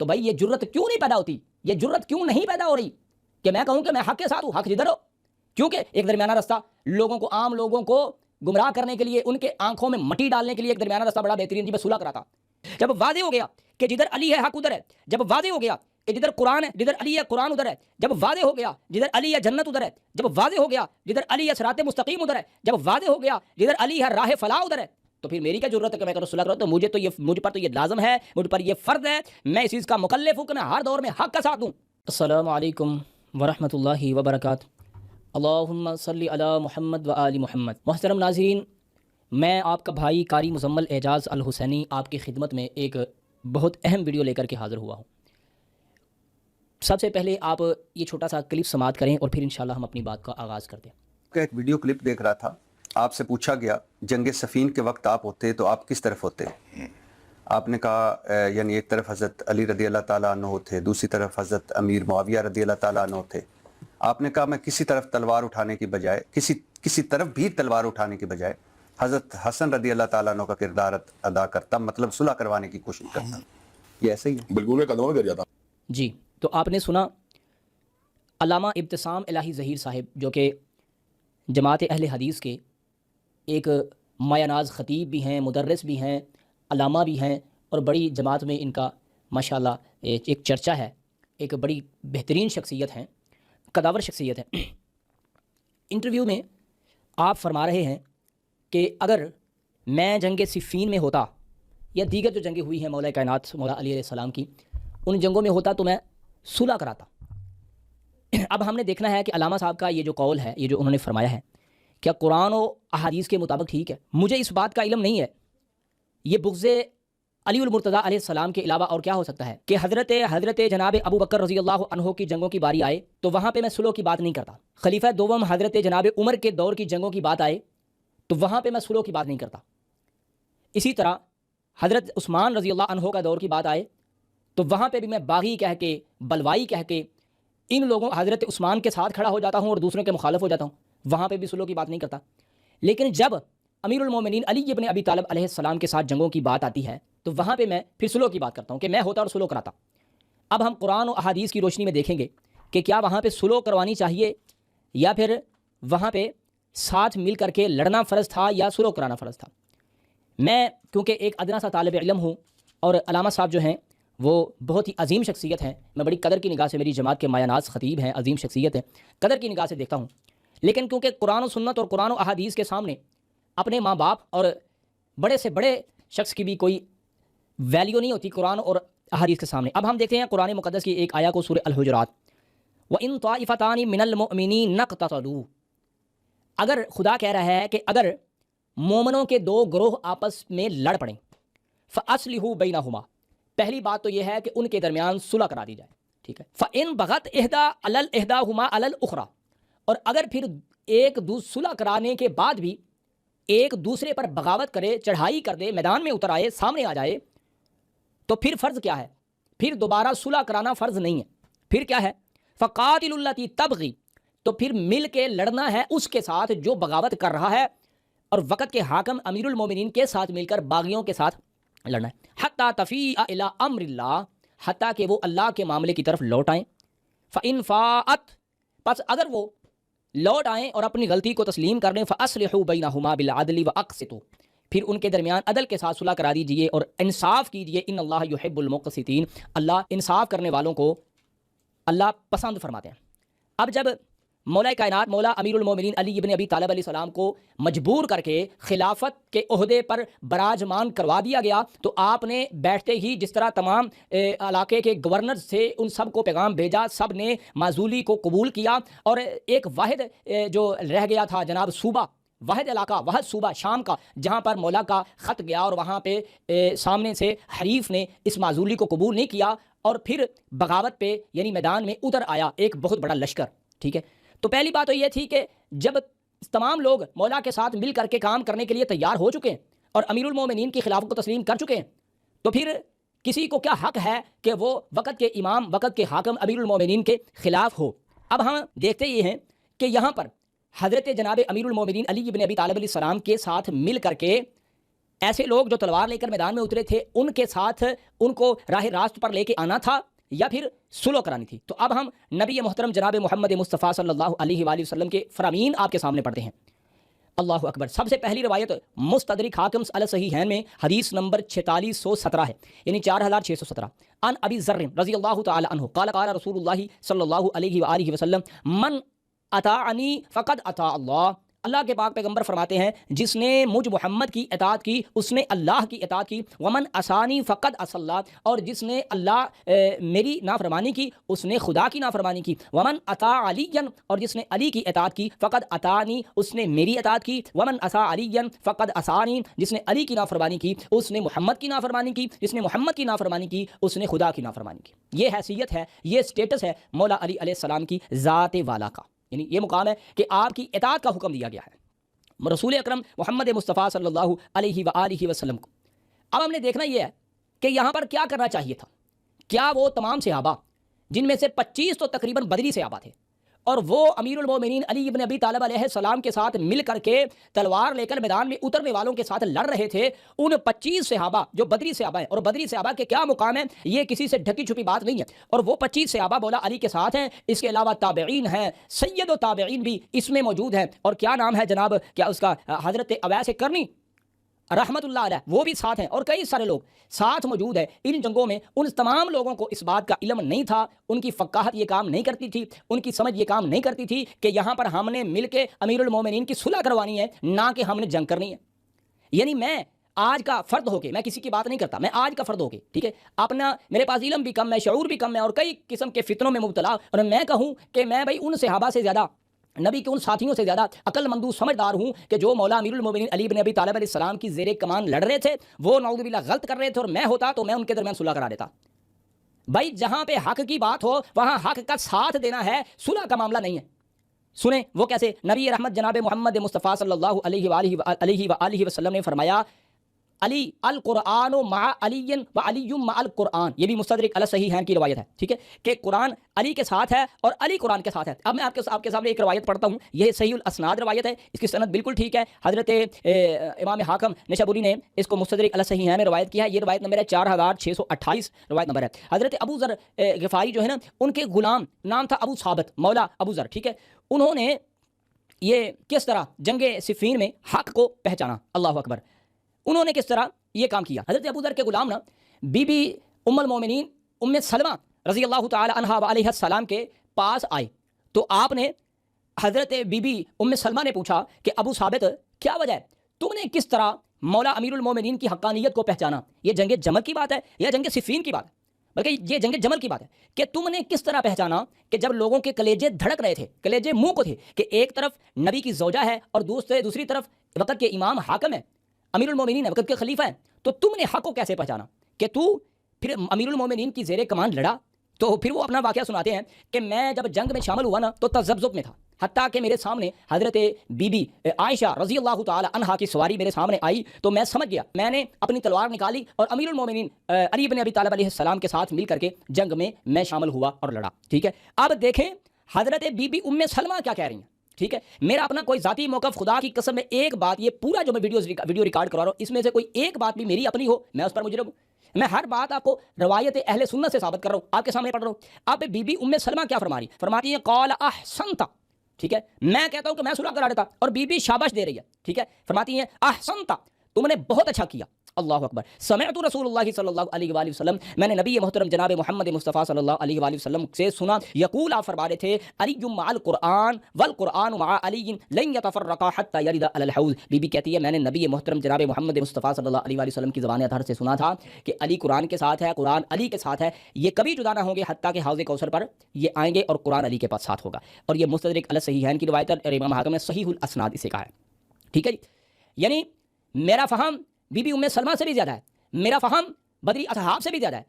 تو بھائی یہ جرت کیوں نہیں پیدا ہوتی؟ یہ جرت کیوں نہیں پیدا ہو رہی کہ میں کہوں کہ میں حق کے ساتھ ہوں، حق جدھر ہو؟ کیونکہ ایک درمیانہ رستہ لوگوں کو، عام لوگوں کو گمراہ کرنے کے لیے، ان کے آنکھوں میں مٹی ڈالنے کے لیے ایک درمیانہ رستہ بڑا بہترین جی میں صلح کراتا. جب واضح ہو گیا کہ جدھر علی ہے حق ادھر ہے، جب واضح ہو گیا کہ جدھر قرآن ہے، جدھر علی ہے قرآن ادھر ہے، جب واضح ہو گیا جدھر علی ہے جنت ادھر ہے، جب واضح ہو گیا جدھر علی ہے صراط مستقیم ادھر ہے، جب واضح ہو گیا جدھر علی ہے راہ فلاح ادھر ہے، تو پھر میری کیا ضرورت ہے کہ میں کروں صلح کروں؟ تو مجھ پر تو یہ لازم ہے، مجھ پر یہ فرض ہے، میں اس چیز کا مکلف ہوں کہ میں ہر دور میں حق کا ساتھ دوں. السلام علیکم ورحمۃ اللہ وبرکاتہ. اللہم صلی علی محمد و آل محمد. محترم ناظرین، میں آپ کا بھائی قاری مزمل اعجاز الحسینی آپ کی خدمت میں ایک بہت اہم ویڈیو لے کر کے حاضر ہوا ہوں. سب سے پہلے آپ یہ چھوٹا سا کلپ سماعت کریں اور پھر انشاءاللہ ہم اپنی بات کا آغاز کرتے ہیں. ایک ویڈیو کلپ دیکھ رہا تھا، آپ سے پوچھا گیا جنگ صفین کے وقت آپ ہوتے تو آپ کس طرف ہوتے؟ آپ نے کہا یعنی ایک طرف حضرت علی رضی اللہ تعالیٰ عنہ تھے، دوسری طرف حضرت امیر معاویہ رضی اللہ تعالیٰ عنہ تھے. آپ نے کہا میں کسی طرف تلوار اٹھانے کی بجائے، کسی طرف بھی تلوار اٹھانے کی بجائے حضرت حسن رضی اللہ تعالیٰ عنہ کا کردار ادا کرتا، مطلب صلح کروانے کی کوشش کرتا. یہ ایسا ہی ہے؟ بالکل قدموں میں گر جاتا. جی، تو آپ نے سنا علامہ ابتسام الہی ظہیر صاحب، جو کہ جماعت اہل حدیث کے ایک مایہ ناز خطیب بھی ہیں، مدرس بھی ہیں، علامہ بھی ہیں، اور بڑی جماعت میں ان کا ماشاءاللہ ایک چرچا ہے، ایک بڑی بہترین شخصیت ہیں، قداور شخصیت ہے. انٹرویو میں آپ فرما رہے ہیں کہ اگر میں جنگ صفین میں ہوتا یا دیگر جو جنگیں ہوئی ہیں مولا کائنات مولا علی علیہ السلام کی، ان جنگوں میں ہوتا تو میں صلح کراتا. اب ہم نے دیکھنا ہے کہ علامہ صاحب کا یہ جو قول ہے، یہ جو انہوں نے فرمایا ہے، کیا قرآن و احادیث کے مطابق ٹھیک ہے؟ مجھے اس بات کا علم نہیں ہے. یہ بغض علی المرتضیٰ علیہ السلام کے علاوہ اور کیا ہو سکتا ہے کہ حضرت جناب ابو بکر رضی اللہ عنہ کی جنگوں کی باری آئے تو وہاں پہ میں صلح کی بات نہیں کرتا. خلیفہ دوم حضرت جناب عمر کے دور کی جنگوں کی بات آئے تو وہاں پہ میں صلح کی بات نہیں کرتا. اسی طرح حضرت عثمان رضی اللہ عنہ کا دور کی بات آئے تو وہاں پہ بھی میں باغی کہہ کے، بلوائی کہہ کے ان لوگوں حضرت عثمان کے ساتھ کھڑا ہو جاتا ہوں اور دوسروں کے مخالف ہو جاتا ہوں، وہاں پہ بھی صلح کی بات نہیں کرتا. لیکن جب امیر المومنین علی ابن ابی طالب علیہ السلام کے ساتھ جنگوں کی بات آتی ہے تو وہاں پہ میں پھر صلح کی بات کرتا ہوں کہ میں ہوتا اور صلح کراتا. اب ہم قرآن و احادیث کی روشنی میں دیکھیں گے کہ کیا وہاں پہ صلح کروانی چاہیے یا پھر وہاں پہ ساتھ مل کر کے لڑنا فرض تھا یا صلح کرانا فرض تھا. میں کیونکہ ایک ادنا سا طالب علم ہوں اور علامہ صاحب جو ہیں وہ بہت ہی عظیم شخصیت ہیں، میں بڑی قدر کی نگاہ سے، میری جماعت کے مایہ ناز خطیب ہیں، عظیم شخصیت ہیں، قدر کی نگاہ سے دیکھتا ہوں. لیکن کیونکہ قرآن و سنت اور قرآن و احادیث کے سامنے اپنے ماں باپ اور بڑے سے بڑے شخص کی بھی کوئی ویلیو نہیں ہوتی قرآن اور احادیث کے سامنے. اب ہم دیکھتے ہیں قرآن مقدس کی ایک آیہ کو، سورہ الحجرات، وَإِن طَائِفَتَانِ مِنَ الْمُؤْمِنِينَ اقْتَتَلُوا. اگر خدا کہہ رہا ہے کہ اگر مومنوں کے دو گروہ آپس میں لڑ پڑیں، فَأَصْلِحُوا بَيْنَهُمَا، پہلی بات تو یہ ہے کہ ان کے درمیان صلح کرا دی جائے، ٹھیک ہے. فَإِن بَغَتْ إِحْدَى عَلَى الْإِحْدَاهُمَا عَلَى الْأُخْرَى، اور اگر پھر ایک صلح کرانے کے بعد بھی ایک دوسرے پر بغاوت کرے، چڑھائی کر دے، میدان میں اتر آئے، سامنے آ جائے، تو پھر فرض کیا ہے؟ پھر دوبارہ صلح کرانا فرض نہیں ہے. پھر کیا ہے؟ فَقَاتِلُوا الَّتِي تَبْغِي، تو پھر مل کے لڑنا ہے اس کے ساتھ جو بغاوت کر رہا ہے، اور وقت کے حاکم امیر المومنین کے ساتھ مل کر باغیوں کے ساتھ لڑنا ہے. حَتَّى تَفِيءَ إِلَىٰ أَمْرِ اللَّهِ، حتیٰ کہ وہ اللہ کے معاملے کی طرف لوٹ آئیں. فَإِن فَاءَتْ، پس اگر وہ لوٹ آئیں اور اپنی غلطی کو تسلیم کر دیں، فَأَصْلِحُوا بَيْنَهُمَا بِالْعَدْلِ وَأَقْسِطُوا، پھر ان کے درمیان عدل کے ساتھ صلح کرا دیجئے اور انصاف کیجئے. ان اللہ یحب المقسطین، اللہ انصاف کرنے والوں کو اللہ پسند فرماتے ہیں. اب جب مولا کائنات مولا امیر المومنین علی ابن ابی طالب علیہ السلام کو مجبور کر کے خلافت کے عہدے پر براجمان کروا دیا گیا تو آپ نے بیٹھتے ہی جس طرح تمام علاقے کے گورنر سے ان سب کو پیغام بھیجا، سب نے معزولی کو قبول کیا، اور ایک واحد جو رہ گیا تھا جناب صوبہ، واحد علاقہ، واحد صوبہ شام کا، جہاں پر مولا کا خط گیا اور وہاں پہ سامنے سے حریف نے اس معزولی کو قبول نہیں کیا اور پھر بغاوت پہ یعنی میدان میں اتر آیا ایک بہت بڑا لشکر، ٹھیک ہے. تو پہلی بات تو یہ تھی کہ جب تمام لوگ مولا کے ساتھ مل کر کے کام کرنے کے لیے تیار ہو چکے ہیں اور امیر المومنین کی خلافت کو تسلیم کر چکے ہیں، تو پھر کسی کو کیا حق ہے کہ وہ وقت کے امام، وقت کے حاکم امیر المومنین کے خلاف ہو. اب ہم دیکھتے یہ ہیں کہ یہاں پر حضرت جناب امیر المومنین علی ابن ابی طالب علیہ السلام کے ساتھ مل کر کے ایسے لوگ جو تلوار لے کر میدان میں اترے تھے ان کے ساتھ ان کو راہ راست پر لے کے آنا تھا یا پھر سلو کرانی تھی؟ تو اب ہم نبی محترم جناب محمد مصطفیٰ صلی اللہ علیہ وآلہ وسلم کے فرامین آپ کے سامنے پڑھتے ہیں۔ اللہ اکبر۔ سب سے پہلی روایت مستدرک حاکم علی صحیحین میں حدیث نمبر 4617 ہے، یعنی 4617، ان ابی ذر رضی اللہ تعالی عنہ قال قال رسول اللہ صلی اللہ علیہ وآلہ وسلم من اطاعنی فقد اطاع اللہ۔ اللہ کے پاک پیغمبر فرماتے ہیں جس نے مجھ محمد کی اطاعت کی اس نے اللہ کی اطاعت کی، ومن عصانی فقد عصى اللہ، اور جس نے میری نافرمانی کی اس نے خدا کی نافرمانی کی، ومن اطاع علیا، اور جس نے علی کی اطاعت کی، فقد اطاعنی، اس نے میری اطاعت کی، ومن عصى علیا فقد عصانی، جس نے علی کی نافرمانی کی اس نے محمد کی نافرمانی کی، جس نے محمد کی نافرمانی کی اس نے خدا کی نافرمانی کی۔ یہ حیثیت ہے، یہ سٹیٹس ہے مولا علی علیہ السلام کی ذات والا کا، یعنی یہ مقام ہے کہ آپ کی اطاعت کا حکم دیا گیا ہے رسول اکرم محمد مصطفیٰ صلی اللہ علیہ وآلہ وسلم کو۔ اب ہم نے دیکھنا یہ ہے کہ یہاں پر کیا کرنا چاہیے تھا۔ کیا وہ تمام صحابہ جن میں سے 25 تو تقریباً بدری صحابہ تھے اور وہ امیر المومنین علی ابن ابی طالب علیہ السلام کے ساتھ مل کر کے تلوار لے کر میدان میں اترنے والوں کے ساتھ لڑ رہے تھے، ان 25 صحابہ جو بدری صحابہ ہیں، اور بدری صحابہ کے کیا مقام ہے یہ کسی سے ڈھکی چھپی بات نہیں ہے، اور وہ 25 صحابہ مولا علی کے ساتھ ہیں، اس کے علاوہ تابعین ہیں، سید و تابعین بھی اس میں موجود ہیں، اور کیا نام ہے جناب، کیا اس کا، حضرت اویس کرنی رحمت اللہ علیہ وہ بھی ساتھ ہیں، اور کئی سارے لوگ ساتھ موجود ہیں ان جنگوں میں۔ ان تمام لوگوں کو اس بات کا علم نہیں تھا، ان کی فقاہت یہ کام نہیں کرتی تھی، ان کی سمجھ یہ کام نہیں کرتی تھی کہ یہاں پر ہم نے مل کے امیر المومنین کی صلح کروانی ہے، نہ کہ ہم نے جنگ کرنی ہے۔ یعنی میں آج کا فرد ہو کے، میں کسی کی بات نہیں کرتا، میں آج کا فرد ہو کے، ٹھیک ہے، اپنا میرے پاس علم بھی کم ہے، شعور بھی کم ہے، اور کئی قسم کے فتنوں میں مبتلا، اور میں کہوں کہ میں بھائی ان صحابہ سے زیادہ، نبی کے ان ساتھیوں سے زیادہ عقل مندو سمجھدار ہوں کہ جو مولا امیر المومنین علی بن ابی طالب علیہ السلام کی زیر کمان لڑ رہے تھے، وہ نعوذ باللہ غلط کر رہے تھے، اور میں ہوتا تو میں ان کے درمیان صلح کرا دیتا۔ بھائی جہاں پہ حق کی بات ہو وہاں حق کا ساتھ دینا ہے، صلح کا معاملہ نہیں ہے۔ سنیں وہ کیسے، نبی رحمت جناب محمد مصطفیٰ صلی اللہ علیہ وآلہ وسلم نے فرمایا علی القرآن مع علی و علی مع القرآن، یہ بھی مستدرک علی صحیحین کی روایت ہے، ٹھیک ہے، کہ قرآن علی کے ساتھ ہے اور علی قرآن کے ساتھ ہے۔ اب میں آپ کے سامنے ایک روایت پڑھتا ہوں، یہ صحیح الاسناد روایت ہے، اس کی سند بالکل ٹھیک ہے، حضرت امام حاکم نشابوری نے اس کو مستدرک علی صحیحین میں روایت کیا ہے، یہ روایت نمبر ہے 4628 روایت نمبر ہے۔ حضرت ابو ذر غفاری جو ہے نا، ان کے غلام نام تھا ابو ثابت مولا ابو ذر، ٹھیک ہے، انہوں نے یہ کس طرح جنگ صفین میں حق کو پہچانا، اللہ اکبر، انہوں نے کس طرح یہ کام کیا۔ حضرت ابو ذر کے غلام نا بی بی ام المومنین ام سلمہ رضی اللہ تعالی عنہا علیہ السلام کے پاس آئے، تو آپ نے حضرت بی بی ام سلمہ نے پوچھا کہ ابو ثابت کیا وجہ ہے، تم نے کس طرح مولا امیر المومنین کی حقانیت کو پہچانا؟ یہ جنگ جمل کی بات ہے یا جنگ صفین کی بات ہے؟ بلکہ یہ جنگ جمل کی بات ہے کہ تم نے کس طرح پہچانا کہ جب لوگوں کے کلیجے دھڑک رہے تھے، کلیجے منہ کو تھے، کہ ایک طرف نبی کی زوجہ ہے اور دوسری طرف وقت کے امام حاکم ہے، امیر المومنین ہے، وقت کے خلیفہ ہے، تو تم نے حق کو کیسے پہچانا کہ تو پھر امیر المومنین کی زیر کمان لڑا؟ تو پھر وہ اپنا واقعہ سناتے ہیں کہ میں جب جنگ میں شامل ہوا نا تو تذبذب میں تھا، حتیٰ کہ میرے سامنے حضرت بی بی عائشہ رضی اللہ تعالی عنہا کی سواری میرے سامنے آئی تو میں سمجھ گیا، میں نے اپنی تلوار نکالی اور امیر المومنین علی بن ابی طالب علیہ السلام کے ساتھ مل کر کے جنگ میں شامل ہوا اور لڑا، ٹھیک ہے۔ اب دیکھیں حضرت بی بی ام سلمہ کیا کہہ رہی ہیں، ٹھیک ہے، میرا اپنا کوئی ذاتی موقف، خدا کی قسم میں ایک بات، یہ پورا جو میں ویڈیو ریکارڈ کروا رہا ہوں اس میں سے کوئی ایک بات بھی میری اپنی ہو میں اس پر مجرم ہوں، میں ہر بات آپ کو روایت اہل سنت سے ثابت کر رہا ہوں، آپ کے سامنے پڑھ رہا ہوں۔ اب بی بی ام سلمہ کیا فرماتی ہیں قال احسنت، ٹھیک ہے، میں کہتا ہوں کہ میں صلح کرا دیتا، اور بی بی شاباش دے رہی ہے، ٹھیک ہے، فرماتی ہیں احسنت، تم نے بہت اچھا کیا، اللہ اکبر، سمعت رسول اللہ صلی اللہ علیہ وآلہ وسلم، میں نے نبی محترم جناب محمد مصطفیٰ صلی اللہ علیہ وآلہ وسلم سے سنا، یقول، آپ فرما رہے تھے علی مع القرآن والقرآن مع علی لن یتفرقا حتی یرد علی الحوض، بی بی کہتی ہے میں نے نبی محترم جناب محمد مصطفیٰ صلی اللہ علیہ وآلہ وسلم کی زبان اطہر سے سنا تھا کہ علی قرآن کے ساتھ ہے، قرآن علی کے ساتھ ہے، یہ کبھی جدا نہ ہوں گے حتیٰ کہ حوض کوثر پر یہ آئیں گے اور قرآن علی کے پاس ساتھ ہوگا، اور یہ مستدرک علی صحیحین کی روایت اور امام حاکم نے صحیح الاسناد اسے کہا ہے، ٹھیک ہے جی۔ یعنی میرا فہم بی بی ام سلمہ سے بھی زیادہ ہے، میرا فہم بدری اصحاب سے بھی زیادہ ہے